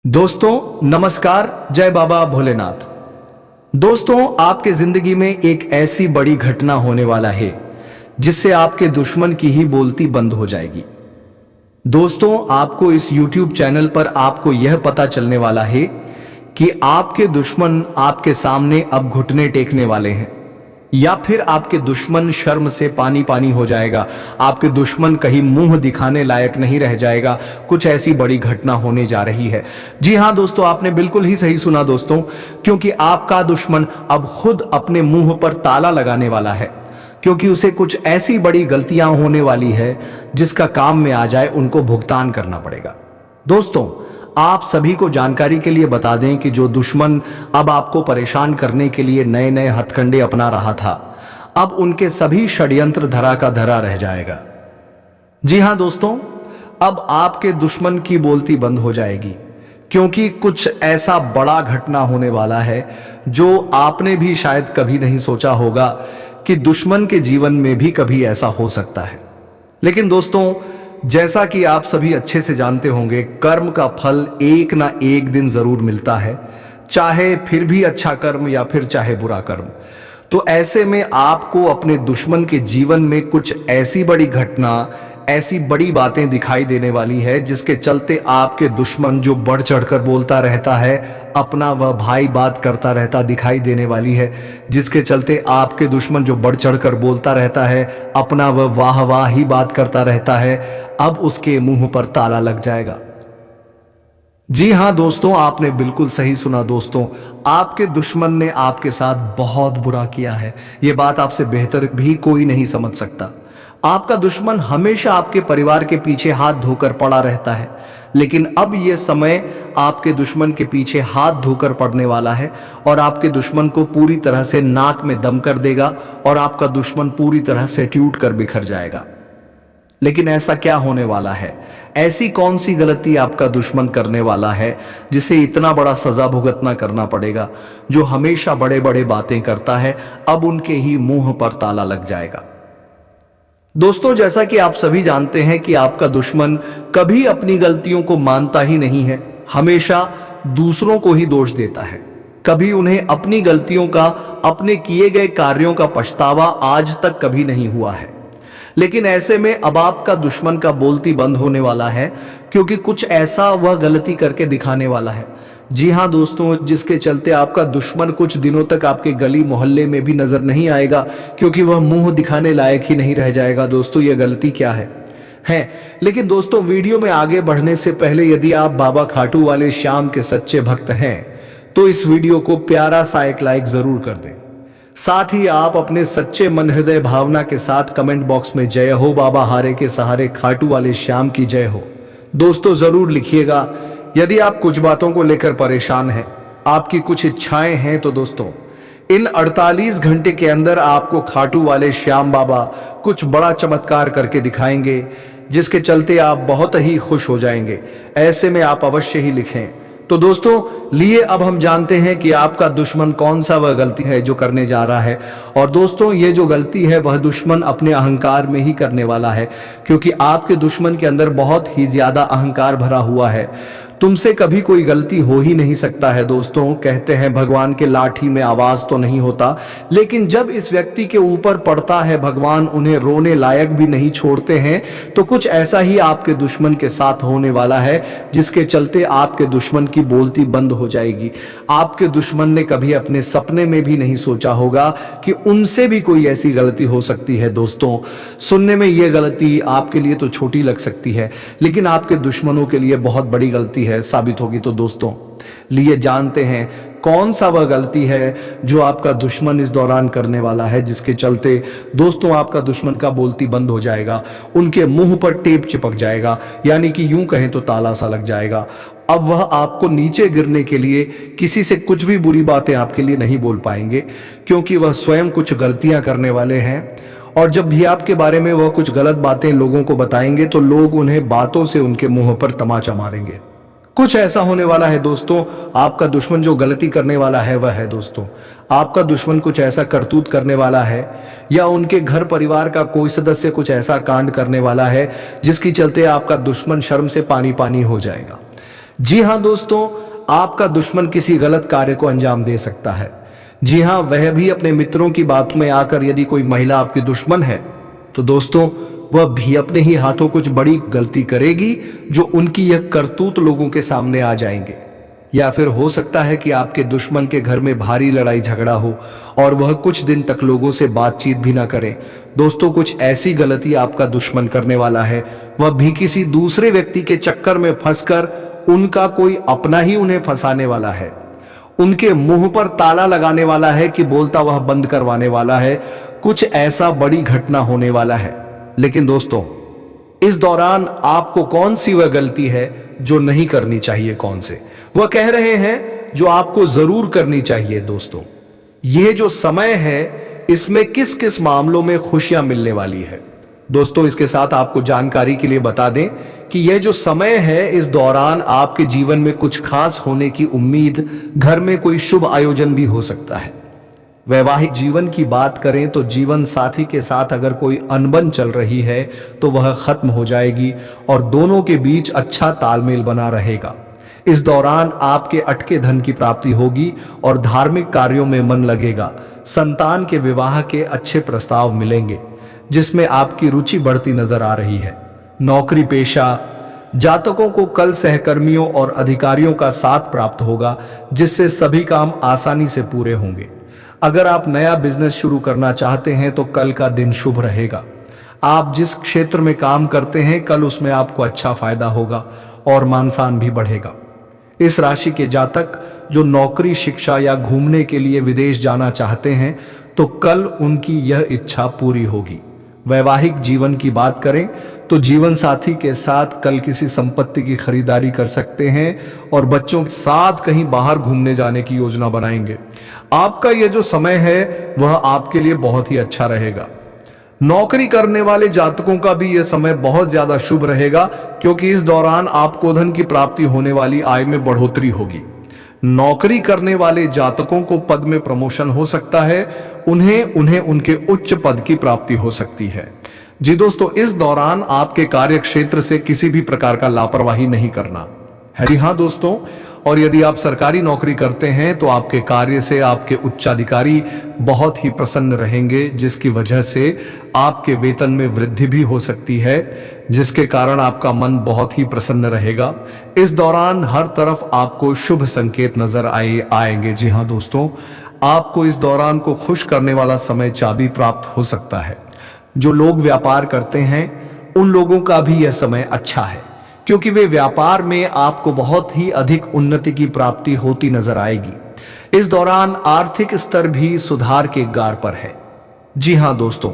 दोस्तों नमस्कार, जय बाबा भोलेनाथ। दोस्तों आपके जिंदगी में एक ऐसी बड़ी घटना होने वाला है जिससे आपके दुश्मन की ही बोलती बंद हो जाएगी। दोस्तों आपको इस YouTube चैनल पर आपको यह पता चलने वाला है कि आपके दुश्मन आपके सामने अब घुटने टेकने वाले हैं, या फिर आपके दुश्मन शर्म से पानी पानी हो जाएगा, आपके दुश्मन कहीं मुंह दिखाने लायक नहीं रह जाएगा। कुछ ऐसी बड़ी घटना होने जा रही है। जी हां दोस्तों, आपने बिल्कुल ही सही सुना दोस्तों, क्योंकि आपका दुश्मन अब खुद अपने मुंह पर ताला लगाने वाला है, क्योंकि उसे कुछ ऐसी बड़ी गलतियां होने वाली है जिसका काम में आ जाए उनको भुगतान करना पड़ेगा। दोस्तों आप सभी को जानकारी के लिए बता दें कि जो दुश्मन अब आपको परेशान करने के लिए नए नए हथकंडे अपना रहा था, अब उनके सभी षड्यंत्र धरा का धरा रह जाएगा। जी हां दोस्तों, अब आपके दुश्मन की बोलती बंद हो जाएगी, क्योंकि कुछ ऐसा बड़ा घटना होने वाला है जो आपने भी शायद कभी नहीं सोचा होगा कि दुश्मन के जीवन में भी कभी ऐसा हो सकता है। लेकिन दोस्तों जैसा कि आप सभी अच्छे से जानते होंगे, कर्म का फल एक ना एक दिन जरूर मिलता है, चाहे फिर भी अच्छा कर्म या फिर चाहे बुरा कर्म। तो ऐसे में आपको अपने दुश्मन के जीवन में कुछ ऐसी बड़ी घटना, ऐसी बड़ी बातें दिखाई देने वाली है जिसके चलते आपके दुश्मन जो बढ़ चढ़कर बोलता रहता है, अपना वह भाई बात करता रहता दिखाई देने वाली है, जिसके चलते आपके दुश्मन जो बढ़ चढ़कर बोलता रहता है, अपना वह वाह वाह ही बात करता रहता है, अब उसके मुंह पर ताला लग जाएगा। जी हां दोस्तों, आपने बिल्कुल सही सुना दोस्तों, आपके दुश्मन ने आपके साथ बहुत बुरा किया है। यह बात आपसे बेहतर भी कोई नहीं समझ सकता। आपका दुश्मन हमेशा आपके परिवार के पीछे हाथ धोकर पड़ा रहता है, लेकिन अब यह समय आपके दुश्मन के पीछे हाथ धोकर पड़ने वाला है और आपके दुश्मन को पूरी तरह से नाक में दम कर देगा और आपका दुश्मन पूरी तरह से टूट कर बिखर जाएगा। लेकिन ऐसा क्या होने वाला है? ऐसी कौन सी गलती आपका दुश्मन करने वाला है जिसे इतना बड़ा सजा भुगतना करना पड़ेगा? जो हमेशा बड़े बड़े बातें करता है, अब उनके ही मुंह पर ताला लग जाएगा। दोस्तों जैसा कि आप सभी जानते हैं कि आपका दुश्मन कभी अपनी गलतियों को मानता ही नहीं है, हमेशा दूसरों को ही दोष देता है। कभी उन्हें अपनी गलतियों का, अपने किए गए कार्यों का पछतावा आज तक कभी नहीं हुआ है। लेकिन ऐसे में अब आपका दुश्मन का बोलती बंद होने वाला है, क्योंकि कुछ ऐसा वह गलती करके दिखाने वाला है। जी हां दोस्तों, जिसके चलते आपका दुश्मन कुछ दिनों तक आपके गली मोहल्ले में भी नजर नहीं आएगा, क्योंकि वह मुंह दिखाने लायक ही नहीं रह जाएगा। दोस्तों यह गलती क्या है? लेकिन दोस्तों वीडियो में आगे बढ़ने से पहले यदि आप बाबा खाटू वाले श्याम के सच्चे भक्त हैं तो इस वीडियो को प्यारा सा एक लाइक जरूर कर दें। साथ ही आप अपने सच्चे मन हृदय भावना के साथ कमेंट बॉक्स में जय हो बाबा हारे के सहारे खाटू वाले श्याम की जय हो दोस्तों जरूर लिखिएगा। यदि आप कुछ बातों को लेकर परेशान हैं, आपकी कुछ इच्छाएं हैं, तो दोस्तों इन 48 घंटे के अंदर आपको खाटू वाले श्याम बाबा कुछ बड़ा चमत्कार करके दिखाएंगे, जिसके चलते आप बहुत ही खुश हो जाएंगे। ऐसे में आप अवश्य ही लिखें। तो दोस्तों लिए अब हम जानते हैं कि आपका दुश्मन कौन सा वह गलती है जो करने जा रहा है। और दोस्तों ये जो गलती है वह दुश्मन अपने अहंकार में ही करने वाला है, क्योंकि आपके दुश्मन के अंदर बहुत ही ज्यादा अहंकार भरा हुआ है। तुमसे कभी कोई गलती हो ही नहीं सकता है। दोस्तों कहते हैं भगवान के लाठी में आवाज तो नहीं होता, लेकिन जब इस व्यक्ति के ऊपर पड़ता है भगवान उन्हें रोने लायक भी नहीं छोड़ते हैं। तो कुछ ऐसा ही आपके दुश्मन के साथ होने वाला है, जिसके चलते आपके दुश्मन की बोलती बंद हो जाएगी। आपके दुश्मन ने कभी अपने सपने में भी नहीं सोचा होगा कि उनसे भी कोई ऐसी गलती हो सकती है। दोस्तों सुनने में यह गलती आपके लिए तो छोटी लग सकती है, लेकिन आपके दुश्मनों के लिए बहुत बड़ी गलती है साबित होगी। तो दोस्तों लिए जानते हैं कौन सा वह गलती है जो आपका दुश्मन इस दौरान करने वाला है, जिसके चलते दोस्तों आपका दुश्मन का बोलती बंद हो जाएगा, उनके मुंह पर टेप चिपक जाएगा, यानी कि यूं कहें तो ताला सा लग जाएगा। अब वह आपको नीचे गिरने के लिए किसी से कुछ भी बुरी बातें आपके लिए नहीं बोल पाएंगे, क्योंकि वह स्वयं कुछ गलतियां करने वाले हैं। और जब भी आपके बारे में वह कुछ गलत बातें लोगों को बताएंगे तो लोग उन्हें बातों से उनके मुंह पर तमाचा मारेंगे। कुछ ऐसा होने वाला है दोस्तों, आपका दुश्मन जो गलती करने वाला है वह है दोस्तों, आपका दुश्मन कुछ ऐसा करतूत करने वाला है, या उनके घर परिवार का कोई सदस्य कुछ ऐसा कांड करने वाला है जिसकी चलते आपका दुश्मन शर्म से पानी पानी हो जाएगा। जी हाँ दोस्तों, आपका दुश्मन किसी गलत कार्य को अंजाम दे सकता है। जी हाँ, वह भी अपने मित्रों की बात में आकर, यदि कोई महिला आपकी दुश्मन है तो दोस्तों वह भी अपने ही हाथों कुछ बड़ी गलती करेगी जो उनकी यह करतूत लोगों के सामने आ जाएंगे। या फिर हो सकता है कि आपके दुश्मन के घर में भारी लड़ाई झगड़ा हो और वह कुछ दिन तक लोगों से बातचीत भी ना करें। दोस्तों, कुछ ऐसी गलती आपका दुश्मन करने वाला है, वह भी किसी दूसरे व्यक्ति के चक्कर में फंसकर उनका कोई अपना ही उन्हें फंसाने वाला है, उनके मुंह पर ताला लगाने वाला है कि बोलता वह बंद करवाने वाला है। कुछ ऐसा बड़ी घटना होने वाला है। लेकिन दोस्तों, इस दौरान आपको कौन सी वह गलती है जो नहीं करनी चाहिए, कौन से वह कह रहे हैं जो आपको जरूर करनी चाहिए। दोस्तों, यह जो समय है इसमें किस किस मामलों में खुशियां मिलने वाली है। दोस्तों, इसके साथ आपको जानकारी के लिए बता दें कि यह जो समय है इस दौरान आपके जीवन में कुछ खास होने की उम्मीद, घर में कोई शुभ आयोजन भी हो सकता है। वैवाहिक जीवन की बात करें तो जीवन साथी के साथ अगर कोई अनबन चल रही है तो वह खत्म हो जाएगी और दोनों के बीच अच्छा तालमेल बना रहेगा। इस दौरान आपके अटके धन की प्राप्ति होगी और धार्मिक कार्यों में मन लगेगा। संतान के विवाह के अच्छे प्रस्ताव मिलेंगे जिसमें आपकी रुचि बढ़ती नजर आ रही है। नौकरी पेशा जातकों को कल सहकर्मियों और अधिकारियों का साथ प्राप्त होगा जिससे सभी काम आसानी से पूरे होंगे। अगर आप नया बिजनेस शुरू करना चाहते हैं तो कल का दिन शुभ रहेगा। आप जिस क्षेत्र में काम करते हैं कल उसमें आपको अच्छा फायदा होगा और मान सम्मान भी बढ़ेगा। इस राशि के जातक जो नौकरी, शिक्षा या घूमने के लिए विदेश जाना चाहते हैं तो कल उनकी यह इच्छा पूरी होगी। वैवाहिक जीवन की बात करें तो जीवन साथी के साथ कल किसी संपत्ति की खरीदारी कर सकते हैं और बच्चों के साथ कहीं बाहर घूमने जाने की योजना बनाएंगे। आपका यह जो समय है वह आपके लिए बहुत ही अच्छा रहेगा। नौकरी करने वाले जातकों का भी यह समय बहुत ज्यादा शुभ रहेगा क्योंकि इस दौरान आपको धन की प्राप्ति होने वाली, आय में बढ़ोतरी होगी। नौकरी करने वाले जातकों को पद में प्रमोशन हो सकता है, उन्हें उनके उच्च पद की प्राप्ति हो सकती है। जी दोस्तों, इस दौरान आपके कार्य क्षेत्र से किसी भी प्रकार का लापरवाही नहीं करना है। जी हाँ दोस्तों, और यदि आप सरकारी नौकरी करते हैं तो आपके कार्य से आपके उच्चाधिकारी बहुत ही प्रसन्न रहेंगे जिसकी वजह से आपके वेतन में वृद्धि भी हो सकती है, जिसके कारण आपका मन बहुत ही प्रसन्न रहेगा। इस दौरान हर तरफ आपको शुभ संकेत नजर आएंगे। जी हाँ दोस्तों, आपको इस दौरान को खुश करने वाला समय चाबी प्राप्त हो सकता है। जो लोग व्यापार करते हैं उन लोगों का भी यह समय अच्छा है क्योंकि वे व्यापार में आपको बहुत ही अधिक उन्नति की प्राप्ति होती नजर आएगी। इस दौरान आर्थिक स्तर भी सुधार के गार पर है। जी हाँ दोस्तों,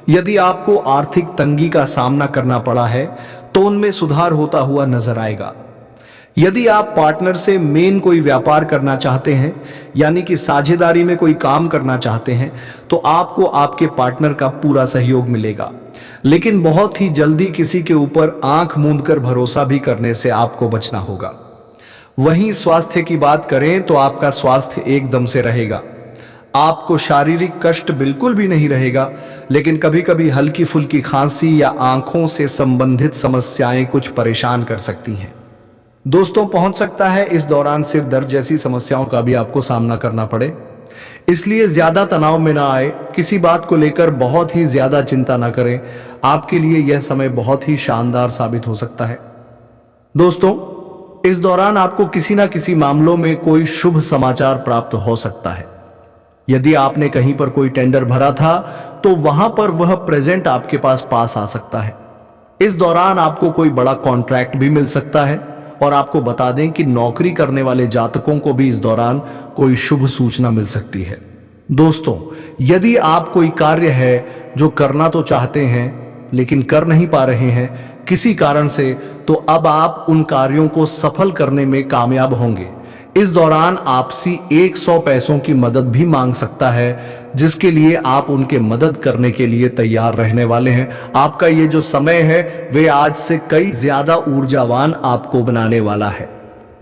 यदि आपको आर्थिक तंगी का सामना करना पड़ा है तो उनमें सुधार होता हुआ नजर आएगा। यदि आप पार्टनर से मेन कोई व्यापार करना चाहते हैं, यानी कि साझेदारी में कोई काम करना चाहते हैं, तो आपको आपके पार्टनर का पूरा सहयोग मिलेगा। लेकिन बहुत ही जल्दी किसी के ऊपर आंख मूंदकर भरोसा भी करने से आपको बचना होगा। वहीं स्वास्थ्य की बात करें तो आपका स्वास्थ्य एकदम से रहेगा। आपको शारीरिक कष्ट बिल्कुल भी नहीं रहेगा, लेकिन कभी कभी हल्की फुल्की खांसी या आंखों से संबंधित समस्याएं कुछ परेशान कर सकती हैं। दोस्तों, पहुंच सकता है इस दौरान सिर दर्द जैसी समस्याओं का भी आपको सामना करना पड़े, इसलिए ज्यादा तनाव में ना आए। किसी बात को लेकर बहुत ही ज्यादा चिंता ना करें। आपके लिए यह समय बहुत ही शानदार साबित हो सकता है। दोस्तों, इस दौरान आपको किसी ना किसी मामलों में कोई शुभ समाचार प्राप्त हो सकता है। यदि आपने कहीं पर कोई टेंडर भरा था तो वहां पर वह प्रेजेंट आपके पास आ सकता है। इस दौरान आपको कोई बड़ा कॉन्ट्रैक्ट भी मिल सकता है। और आपको बता दें कि नौकरी करने वाले जातकों को भी इस दौरान कोई शुभ सूचना मिल सकती है। दोस्तों, यदि आप कोई कार्य है जो करना तो चाहते हैं लेकिन कर नहीं पा रहे हैं किसी कारण से, तो अब आप उन कार्यों को सफल करने में कामयाब होंगे। इस दौरान आपसी 100 पैसों की मदद भी मांग सकता है, जिसके लिए आप उनके मदद करने के लिए तैयार रहने वाले हैं। आपका ये जो समय है वे आज से कई ज्यादा ऊर्जावान आपको बनाने वाला है।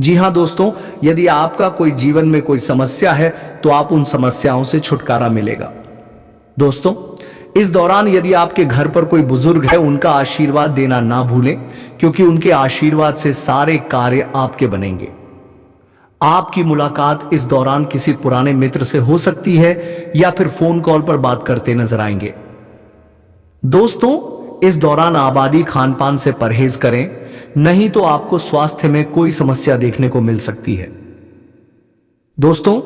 जी हाँ दोस्तों, यदि आपका कोई जीवन में कोई समस्या है तो आप उन समस्याओं से छुटकारा मिलेगा। दोस्तों, इस दौरान यदि आपके घर पर कोई बुजुर्ग है उनका आशीर्वाद देना ना भूलें, क्योंकि उनके आशीर्वाद से सारे कार्य आपके बनेंगे। आपकी मुलाकात इस दौरान किसी पुराने मित्र से हो सकती है या फिर फोन कॉल पर बात करते नजर आएंगे। दोस्तों, इस दौरान आबादी खान पान से परहेज करें, नहीं तो आपको स्वास्थ्य में कोई समस्या देखने को मिल सकती है। दोस्तों,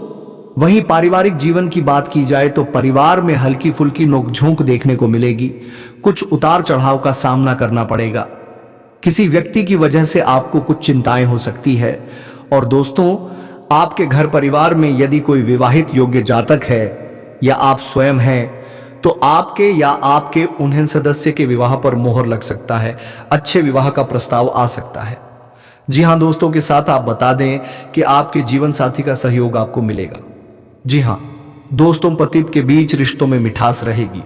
वहीं पारिवारिक जीवन की बात की जाए तो परिवार में हल्की फुल्की नोकझोंक देखने को मिलेगी। कुछ उतार चढ़ाव का सामना करना पड़ेगा। किसी व्यक्ति की वजह से आपको कुछ चिंताएं हो सकती है। और दोस्तों, आपके घर परिवार में यदि कोई विवाहित योग्य जातक है या आप स्वयं हैं, तो आपके या आपके उन्हें सदस्य के विवाह पर मोहर लग सकता है। अच्छे विवाह का प्रस्ताव आ सकता है। जी हां दोस्तों, के साथ आप बता दें कि आपके जीवन साथी का सहयोग आपको मिलेगा। जी हां दोस्तों, पति के बीच रिश्तों में मिठास रहेगी।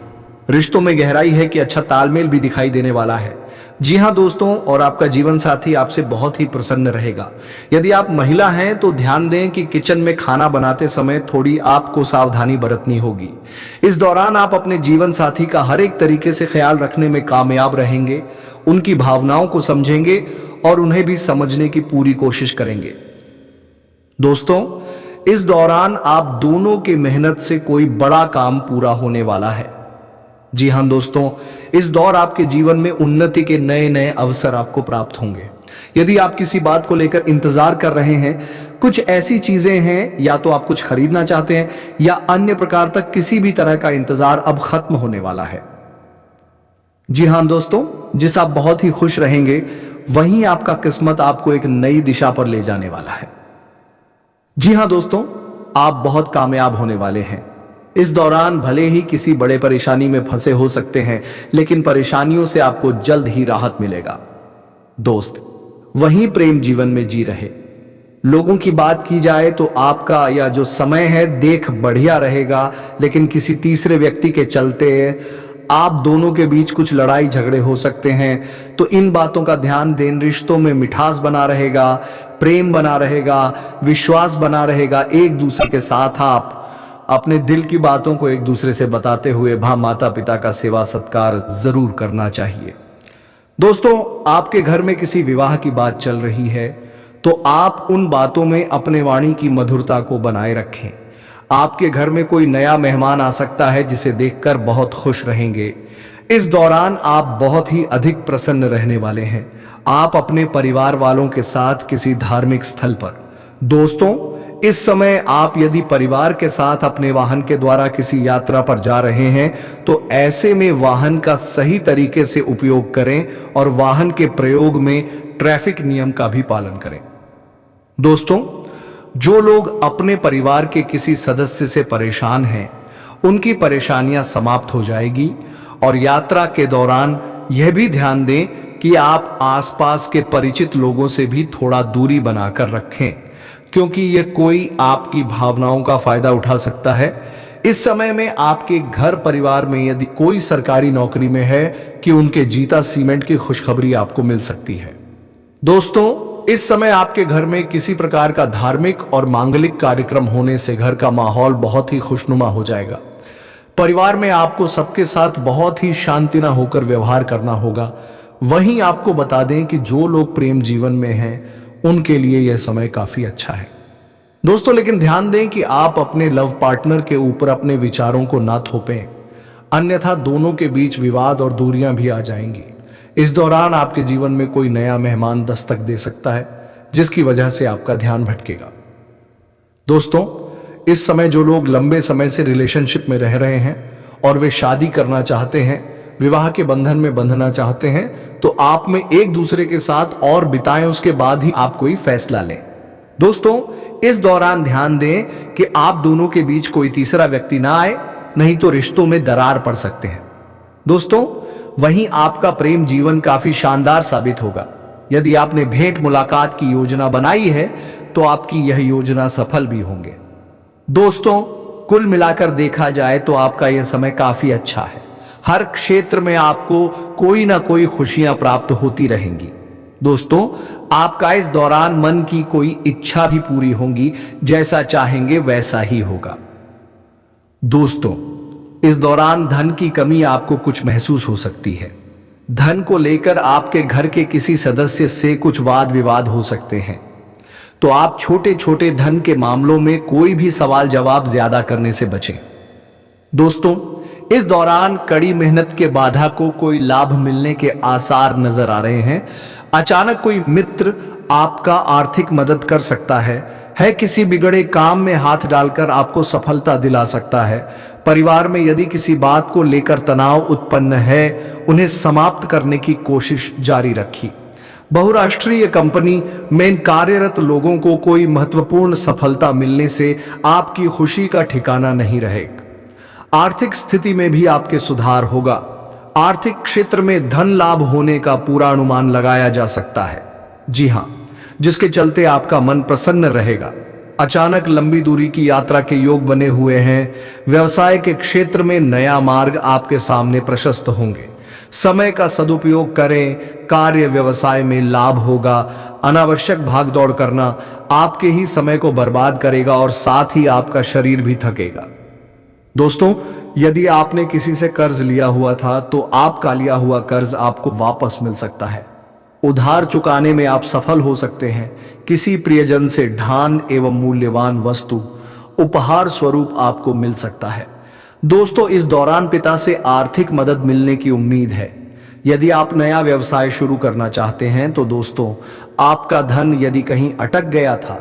रिश्तों में गहराई है कि अच्छा तालमेल भी दिखाई देने वाला है। जी हां दोस्तों, और आपका जीवन साथी आपसे बहुत ही प्रसन्न रहेगा। यदि आप महिला हैं तो ध्यान दें कि किचन में खाना बनाते समय थोड़ी आपको सावधानी बरतनी होगी। इस दौरान आप अपने जीवन साथी का हर एक तरीके से ख्याल रखने में कामयाब रहेंगे। उनकी भावनाओं को समझेंगे और उन्हें भी समझने की पूरी कोशिश करेंगे। दोस्तों, इस दौरान आप दोनों की मेहनत से कोई बड़ा काम पूरा होने वाला है। जी हां दोस्तों, इस दौर आपके जीवन में उन्नति के नए नए अवसर आपको प्राप्त होंगे। यदि आप किसी बात को लेकर इंतजार कर रहे हैं, कुछ ऐसी चीजें हैं, या तो आप कुछ खरीदना चाहते हैं या अन्य प्रकार तक किसी भी तरह का इंतजार अब खत्म होने वाला है। जी हां दोस्तों, जिस आप बहुत ही खुश रहेंगे, वहीं आपका किस्मत आपको एक नई दिशा पर ले जाने वाला है। जी हां दोस्तों, आप बहुत कामयाब होने वाले हैं। इस दौरान भले ही किसी बड़े परेशानी में फंसे हो सकते हैं, लेकिन परेशानियों से आपको जल्द ही राहत मिलेगा। दोस्त, वहीं प्रेम जीवन में जी रहे लोगों की बात की जाए तो आपका यह जो समय है देख बढ़िया रहेगा, लेकिन किसी तीसरे व्यक्ति के चलते आप दोनों के बीच कुछ लड़ाई झगड़े हो सकते हैं। तो इन बातों का ध्यान दें। रिश्तों में मिठास बना रहेगा, प्रेम बना रहेगा, विश्वास बना रहेगा। एक दूसरे के साथ आप अपने दिल की बातों को एक दूसरे से बताते हुए माता पिता का सेवा सत्कार जरूर करना चाहिए। दोस्तों, आपके घर में किसी विवाह की बात चल रही है तो आप उन बातों में अपने वाणी की मधुरता को बनाए रखें। आपके घर में कोई नया मेहमान आ सकता है जिसे देखकर बहुत खुश रहेंगे। इस दौरान आप बहुत ही अधिक प्रसन्न रहने वाले हैं। आप अपने परिवार वालों के साथ किसी धार्मिक स्थल पर। दोस्तों, इस समय आप यदि परिवार के साथ अपने वाहन के द्वारा किसी यात्रा पर जा रहे हैं तो ऐसे में वाहन का सही तरीके से उपयोग करें और वाहन के प्रयोग में ट्रैफिक नियम का भी पालन करें। दोस्तों, जो लोग अपने परिवार के किसी सदस्य से परेशान हैं, उनकी परेशानियां समाप्त हो जाएगी। और यात्रा के दौरान यह भी ध्यान दें कि आप आसपास के परिचित लोगों से भी थोड़ा दूरी बनाकर रखें, क्योंकि यह कोई आपकी भावनाओं का फायदा उठा सकता है। इस समय में आपके घर परिवार में यदि कोई सरकारी नौकरी में है कि उनके जीता सीमेंट की खुशखबरी आपको मिल सकती है। दोस्तों, इस समय आपके घर में किसी प्रकार का धार्मिक और मांगलिक कार्यक्रम होने से घर का माहौल बहुत ही खुशनुमा हो जाएगा। परिवार में आपको सबके साथ बहुत ही शांतिना होकर व्यवहार करना होगा। वहीं आपको बता दें कि जो लोग प्रेम जीवन में हैं, उनके लिए यह समय काफी अच्छा है। दोस्तों, लेकिन ध्यान दें कि आप अपने लव पार्टनर के ऊपर अपने विचारों को ना थोपें, अन्यथा दोनों के बीच विवाद और दूरियां भी आ जाएंगी। इस दौरान आपके जीवन में कोई नया मेहमान दस्तक दे सकता है, जिसकी वजह से आपका ध्यान भटकेगा। दोस्तों, इस समय जो लोग लंबे समय से रिलेशनशिप में रह रहे हैं और वे शादी करना चाहते हैं, विवाह के बंधन में बंधना चाहते हैं, तो आप में एक दूसरे के साथ और बिताएं, उसके बाद ही आप कोई फैसला लें। दोस्तों, इस दौरान ध्यान दें कि आप दोनों के बीच कोई तीसरा व्यक्ति ना आए, नहीं तो रिश्तों में दरार पड़ सकते हैं। दोस्तों, वहीं आपका प्रेम जीवन काफी शानदार साबित होगा। यदि आपने भेंट मुलाकात की योजना बनाई है तो आपकी यह योजना सफल भी होंगे। दोस्तों, कुल मिलाकर देखा जाए तो आपका यह समय काफी अच्छा है। हर क्षेत्र में आपको कोई ना कोई खुशियां प्राप्त होती रहेंगी। दोस्तों, आपका इस दौरान मन की कोई इच्छा भी पूरी होगी, जैसा चाहेंगे वैसा ही होगा। दोस्तों, इस दौरान धन की कमी आपको कुछ महसूस हो सकती है। धन को लेकर आपके घर के किसी सदस्य से कुछ वाद विवाद हो सकते हैं, तो आप छोटे छोटे धन के मामलों में कोई भी सवाल जवाब ज्यादा करने से बचें। दोस्तों, इस दौरान कड़ी मेहनत के बाधा को कोई लाभ मिलने के आसार नजर आ रहे हैं। अचानक कोई मित्र आपका आर्थिक मदद कर सकता है किसी बिगड़े काम में हाथ डालकर आपको सफलता दिला सकता है। परिवार में यदि किसी बात को लेकर तनाव उत्पन्न है, उन्हें समाप्त करने की कोशिश जारी रखी। बहुराष्ट्रीय कंपनी में कार्यरत लोगों को कोई महत्वपूर्ण सफलता मिलने से आपकी खुशी का ठिकाना नहीं रहेगा। आर्थिक स्थिति में भी आपके सुधार होगा। आर्थिक क्षेत्र में धन लाभ होने का पूरा अनुमान लगाया जा सकता है। जी हां, जिसके चलते आपका मन प्रसन्न रहेगा। अचानक लंबी दूरी की यात्रा के योग बने हुए हैं। व्यवसाय के क्षेत्र में नया मार्ग आपके सामने प्रशस्त होंगे। समय का सदुपयोग करें। कार्य व्यवसाय में लाभ होगा। अनावश्यक भागदौड़ करना आपके ही समय को बर्बाद करेगा और साथ ही आपका शरीर भी थकेगा। दोस्तों, यदि आपने किसी से कर्ज लिया हुआ था तो आपका लिया हुआ कर्ज आपको वापस मिल सकता है। उधार चुकाने में आप सफल हो सकते हैं। किसी प्रियजन से धन एवं मूल्यवान वस्तु उपहार स्वरूप आपको मिल सकता है। दोस्तों, इस दौरान पिता से आर्थिक मदद मिलने की उम्मीद है। यदि आप नया व्यवसाय शुरू करना चाहते हैं तो दोस्तों, आपका धन यदि कहीं अटक गया था,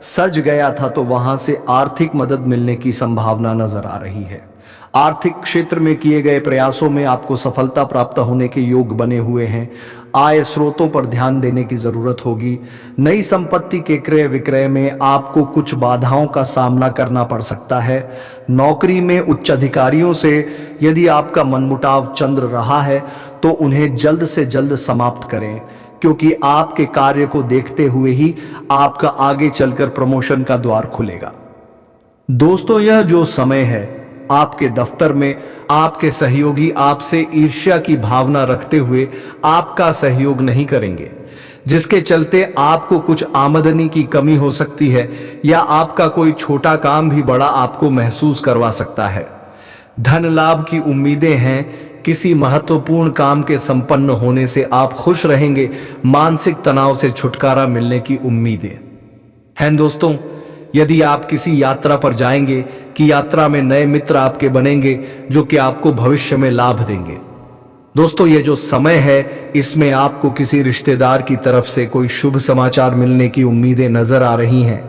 सज गया था, तो वहां से आर्थिक मदद मिलने की संभावना नजर आ रही है। आर्थिक क्षेत्र में किए गए प्रयासों में आपको सफलता प्राप्त होने के योग बने हुए हैं। आय स्रोतों पर ध्यान देने की जरूरत होगी। नई संपत्ति के क्रय विक्रय में आपको कुछ बाधाओं का सामना करना पड़ सकता है। नौकरी में उच्च अधिकारियों से यदि आपका मनमुटाव चल रहा है तो उन्हें जल्द से जल्द समाप्त करें, क्योंकि आपके कार्य को देखते हुए ही आपका आगे चलकर प्रमोशन का द्वार खुलेगा। दोस्तों, यह जो समय है, आपके दफ्तर में आपके सहयोगी आपसे ईर्ष्या की भावना रखते हुए आपका सहयोग नहीं करेंगे, जिसके चलते आपको कुछ आमदनी की कमी हो सकती है या आपका कोई छोटा काम भी बड़ा आपको महसूस करवा सकता है। धन लाभ की उम्मीदें हैं। किसी महत्वपूर्ण काम के संपन्न होने से आप खुश रहेंगे। मानसिक तनाव से छुटकारा मिलने की उम्मीदें हैं। दोस्तों, यदि आप किसी यात्रा पर जाएंगे कि यात्रा में नए मित्र आपके बनेंगे जो कि आपको भविष्य में लाभ देंगे। दोस्तों, ये जो समय है, इसमें आपको किसी रिश्तेदार की तरफ से कोई शुभ समाचार मिलने की उम्मीदें नजर आ रही हैं।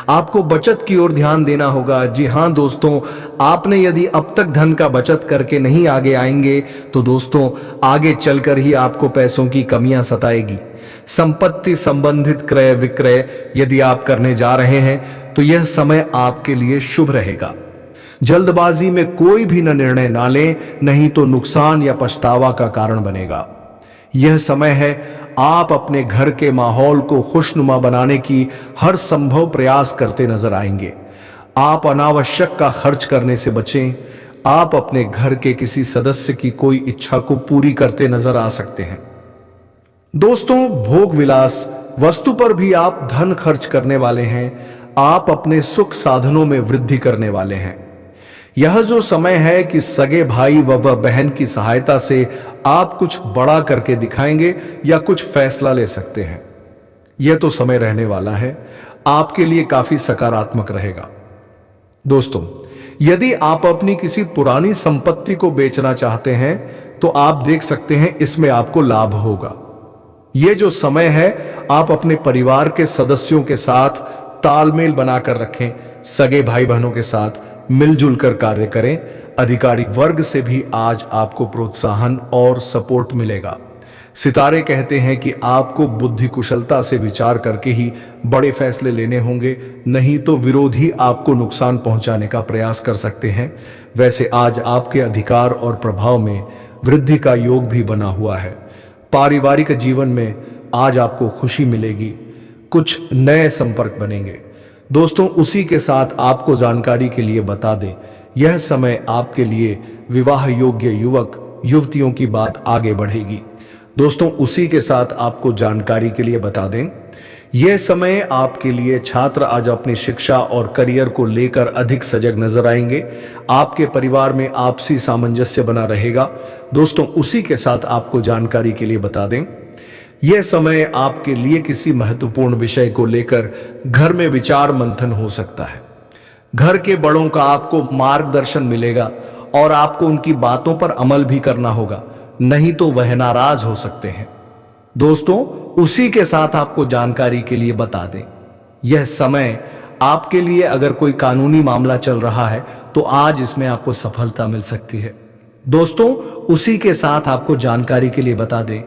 आपको बचत की ओर ध्यान देना होगा। जी हां दोस्तों, आपने यदि अब तक धन का बचत करके नहीं आगे आएंगे तो दोस्तों, आगे चलकर ही आपको पैसों की कमियां सताएगी। संपत्ति संबंधित क्रय विक्रय यदि आप करने जा रहे हैं तो यह समय आपके लिए शुभ रहेगा। जल्दबाजी में कोई भी निर्णय ना लें, नहीं तो नुकसान या पछतावा का कारण बनेगा। यह समय है आप अपने घर के माहौल को खुशनुमा बनाने की हर संभव प्रयास करते नजर आएंगे। आप अनावश्यक का खर्च करने से बचें। आप अपने घर के किसी सदस्य की कोई इच्छा को पूरी करते नजर आ सकते हैं। दोस्तों, भोग विलास वस्तु पर भी आप धन खर्च करने वाले हैं। आप अपने सुख साधनों में वृद्धि करने वाले हैं। यह जो समय है कि सगे भाई व बहन की सहायता से आप कुछ बड़ा करके दिखाएंगे या कुछ फैसला ले सकते हैं। यह तो समय रहने वाला है, आपके लिए काफी सकारात्मक रहेगा। दोस्तों, यदि आप अपनी किसी पुरानी संपत्ति को बेचना चाहते हैं तो आप देख सकते हैं इसमें आपको लाभ होगा। यह जो समय है, आप अपने परिवार के सदस्यों के साथ तालमेल बनाकर रखें। सगे भाई बहनों के साथ मिलजुल कर कार्य करें। अधिकारी वर्ग से भी आज आपको प्रोत्साहन और सपोर्ट मिलेगा। सितारे कहते हैं कि आपको बुद्धि कुशलता से विचार करके ही बड़े फैसले लेने होंगे, नहीं तो विरोधी आपको नुकसान पहुंचाने का प्रयास कर सकते हैं। वैसे आज आपके अधिकार और प्रभाव में वृद्धि का योग भी बना हुआ है। पारिवारिक जीवन में आज आपको खुशी मिलेगी। कुछ नए संपर्क बनेंगे। दोस्तों, उसी के साथ आपको जानकारी के लिए बता दें, यह समय आपके लिए विवाह योग्य युवक युवतियों की बात आगे बढ़ेगी। दोस्तों, उसी के साथ आपको जानकारी के लिए बता दें, यह समय आपके लिए छात्र आज अपनी शिक्षा और करियर को लेकर अधिक सजग नजर आएंगे। आपके परिवार में आपसी सामंजस्य बना रहेगा। दोस्तों, उसी के साथ आपको जानकारी के लिए बता दें, यह समय आपके लिए किसी महत्वपूर्ण विषय को लेकर घर में विचार मंथन हो सकता है। घर के बड़ों का आपको मार्गदर्शन मिलेगा और आपको उनकी बातों पर अमल भी करना होगा, नहीं तो वह नाराज हो सकते हैं। दोस्तों, उसी के साथ आपको जानकारी के लिए बता दें, यह समय आपके लिए अगर कोई कानूनी मामला चल रहा है तो आज इसमें आपको सफलता मिल सकती है। दोस्तों, उसी के साथ आपको जानकारी के लिए बता दें,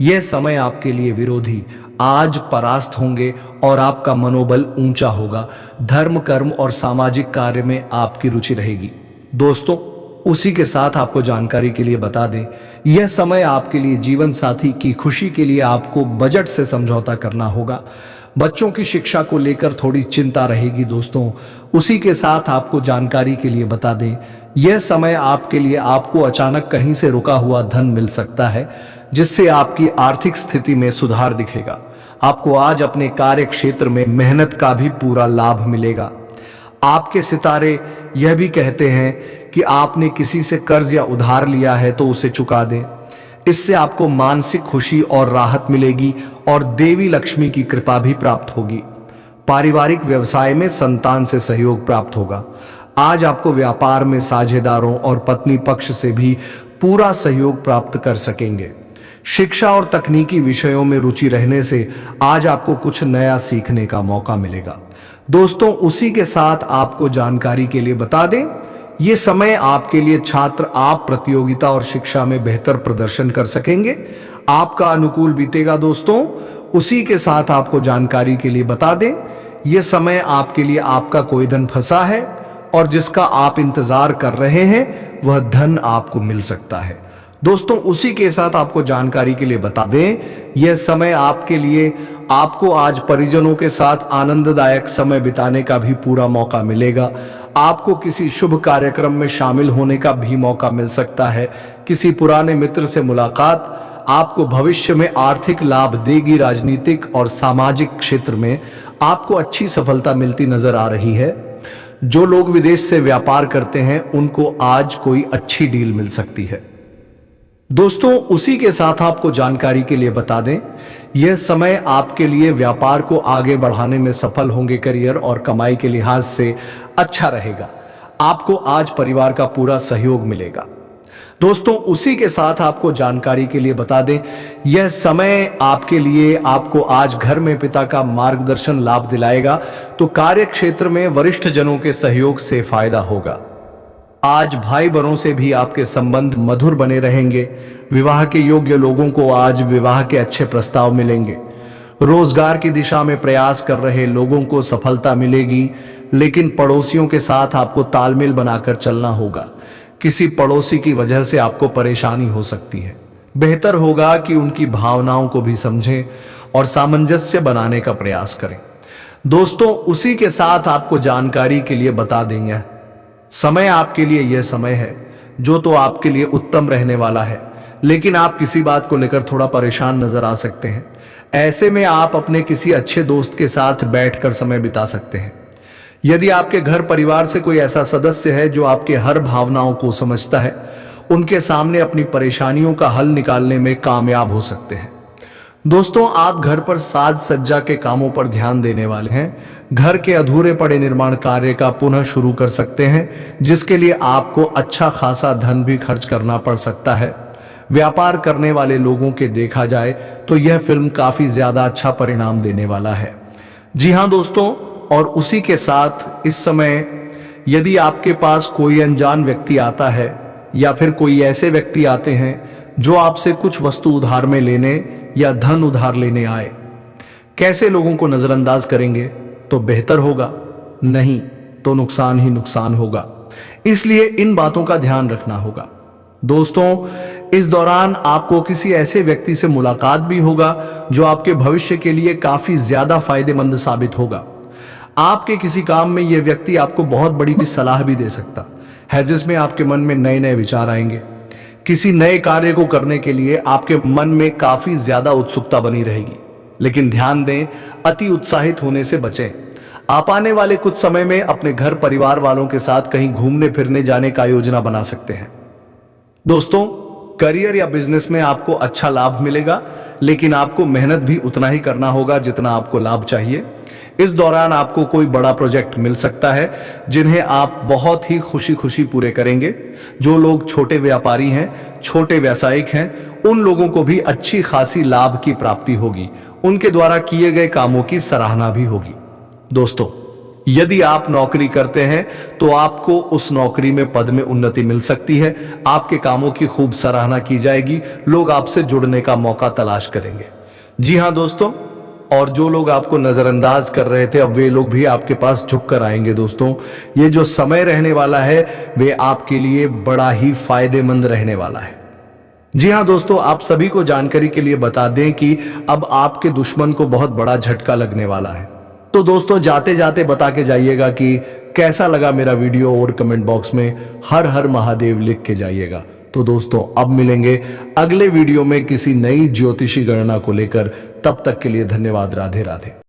यह समय आपके लिए विरोधी आज परास्त होंगे और आपका मनोबल ऊंचा होगा। धर्म, कर्म और सामाजिक कार्य में आपकी रुचि रहेगी। दोस्तों, उसी के साथ आपको जानकारी के लिए बता दें, यह समय आपके लिए जीवन साथी की खुशी के लिए आपको बजट से समझौता करना होगा। बच्चों की शिक्षा को लेकर थोड़ी चिंता रहेगी। दोस्तों, उसी के साथ आपको जानकारी के लिए बता दें, यह समय आपके लिए आपको अचानक कहीं से रुका हुआ धन मिल सकता है, जिससे आपकी आर्थिक स्थिति में सुधार दिखेगा। आपको आज अपने कार्य क्षेत्र में मेहनत का भी पूरा लाभ मिलेगा। आपके सितारे यह भी कहते हैं कि आपने किसी से कर्ज या उधार लिया है तो उसे चुका दें। इससे आपको मानसिक खुशी और राहत मिलेगी और देवी लक्ष्मी की कृपा भी प्राप्त होगी। पारिवारिक व्यवसाय में संतान से सहयोग प्राप्त होगा। आज आपको व्यापार में साझेदारों और पत्नी पक्ष से भी पूरा सहयोग प्राप्त कर सकेंगे। शिक्षा और तकनीकी विषयों में रुचि रहने से आज आपको कुछ नया सीखने का मौका मिलेगा। दोस्तों, उसी के साथ आपको जानकारी के लिए बता दें, ये समय आपके लिए छात्र आप प्रतियोगिता और शिक्षा में बेहतर प्रदर्शन कर सकेंगे। आपका अनुकूल बीतेगा। दोस्तों, उसी के साथ आपको जानकारी के लिए बता दें, यह समय आपके लिए आपका कोई धन फंसा है और जिसका आप इंतजार कर रहे हैं वह धन आपको मिल सकता है। दोस्तों, उसी के साथ आपको जानकारी के लिए बता दें, यह समय आपके लिए आपको आज परिजनों के साथ आनंददायक समय बिताने का भी पूरा मौका मिलेगा। आपको किसी शुभ कार्यक्रम में शामिल होने का भी मौका मिल सकता है। किसी पुराने मित्र से मुलाकात आपको भविष्य में आर्थिक लाभ देगी। राजनीतिक और सामाजिक क्षेत्र में आपको अच्छी सफलता मिलती नजर आ रही है। जो लोग विदेश से व्यापार करते हैं उनको आज कोई अच्छी डील मिल सकती है। दोस्तों, उसी के साथ आपको जानकारी के लिए बता दें, यह समय आपके लिए व्यापार को आगे बढ़ाने में सफल होंगे। करियर और कमाई के लिहाज से अच्छा रहेगा। आपको आज परिवार का पूरा सहयोग मिलेगा। दोस्तों, उसी के साथ आपको जानकारी के लिए बता दें, यह समय आपके लिए आपको आज घर में पिता का मार्गदर्शन लाभ दिलाएगा, तो कार्य क्षेत्र में वरिष्ठ जनों के सहयोग से फायदा होगा। आज भाई बहनों से भी आपके संबंध मधुर बने रहेंगे। विवाह के योग्य लोगों को आज विवाह के अच्छे प्रस्ताव मिलेंगे। रोजगार की दिशा में प्रयास कर रहे लोगों को सफलता मिलेगी, लेकिन पड़ोसियों के साथ आपको तालमेल बनाकर चलना होगा। किसी पड़ोसी की वजह से आपको परेशानी हो सकती है। बेहतर होगा कि उनकी भावनाओं को भी समझें और सामंजस्य बनाने का प्रयास करें। दोस्तों, उसी के साथ आपको जानकारी के लिए बता देंगे, समय आपके लिए यह समय है जो तो आपके लिए उत्तम रहने वाला है, लेकिन आप किसी बात को लेकर थोड़ा परेशान नजर आ सकते हैं। ऐसे में आप अपने किसी अच्छे दोस्त के साथ बैठकर समय बिता सकते हैं। यदि आपके घर परिवार से कोई ऐसा सदस्य है जो आपके हर भावनाओं को समझता है, उनके सामने अपनी परेशानियों का हल निकालने में कामयाब हो सकते हैं। दोस्तों, आप घर पर साज सज्जा के कामों पर ध्यान देने वाले हैं। घर के अधूरे पड़े निर्माण कार्य का पुनः शुरू कर सकते हैं, जिसके लिए आपको अच्छा खासा धन भी खर्च करना पड़ सकता है। व्यापार करने वाले लोगों के देखा जाए तो यह फिल्म काफी ज्यादा अच्छा परिणाम देने वाला है। जी हाँ दोस्तों, और उसी के साथ इस समय यदि आपके पास कोई अनजान व्यक्ति आता है या फिर कोई ऐसे व्यक्ति आते हैं जो आपसे कुछ वस्तु उधार में लेने या धन उधार लेने आए, कैसे लोगों को नजरअंदाज करेंगे तो बेहतर होगा, नहीं तो नुकसान ही नुकसान होगा। इसलिए इन बातों का ध्यान रखना होगा। दोस्तों, इस दौरान आपको किसी ऐसे व्यक्ति से मुलाकात भी होगा जो आपके भविष्य के लिए काफी ज्यादा फायदेमंद साबित होगा। आपके किसी काम में यह व्यक्ति आपको बहुत बड़ी सलाह भी दे सकता है, जिसमें आपके मन में नए नए विचार आएंगे। किसी नए कार्य को करने के लिए आपके मन में काफी ज्यादा उत्सुकता बनी रहेगी, लेकिन ध्यान दें, अति उत्साहित होने से बचें। आप आने वाले कुछ समय में अपने घर परिवार वालों के साथ कहीं घूमने फिरने जाने का योजना बना सकते हैं। दोस्तों, करियर या बिजनेस में आपको अच्छा लाभ मिलेगा, लेकिन आपको मेहनत भी उतना ही करना होगा जितना आपको लाभ चाहिए। इस दौरान आपको कोई बड़ा प्रोजेक्ट मिल सकता है जिन्हें आप बहुत ही खुशी खुशी पूरे करेंगे। जो लोग छोटे व्यापारी हैं, छोटे व्यावसायिक हैं, उन लोगों को भी अच्छी खासी लाभ की प्राप्ति होगी। उनके द्वारा किए गए कामों की सराहना भी होगी। दोस्तों, यदि आप नौकरी करते हैं तो आपको उस नौकरी में पद में उन्नति मिल सकती है। आपके कामों की खूब सराहना की जाएगी। लोग आपसे जुड़ने का मौका तलाश करेंगे। जी हां दोस्तों, और जो लोग आपको नजरअंदाज कर रहे थे, अब वे लोग भी आपके पास झुक कर आएंगे। दोस्तों, ये जो समय रहने वाला है वे आपके लिए बड़ा ही फायदेमंद रहने वाला है। जी हां दोस्तों, आप सभी को जानकारी के लिए बता दें कि अब आपके दुश्मन को बहुत बड़ा झटका लगने वाला है। तो दोस्तों, जाते जाते बता के जाइएगा कि कैसा लगा मेरा वीडियो, और कमेंट बॉक्स में हर हर महादेव लिख के जाइएगा। तो दोस्तों, अब मिलेंगे अगले वीडियो में किसी नई ज्योतिषी गणना को लेकर। तब तक के लिए धन्यवाद। राधे राधे।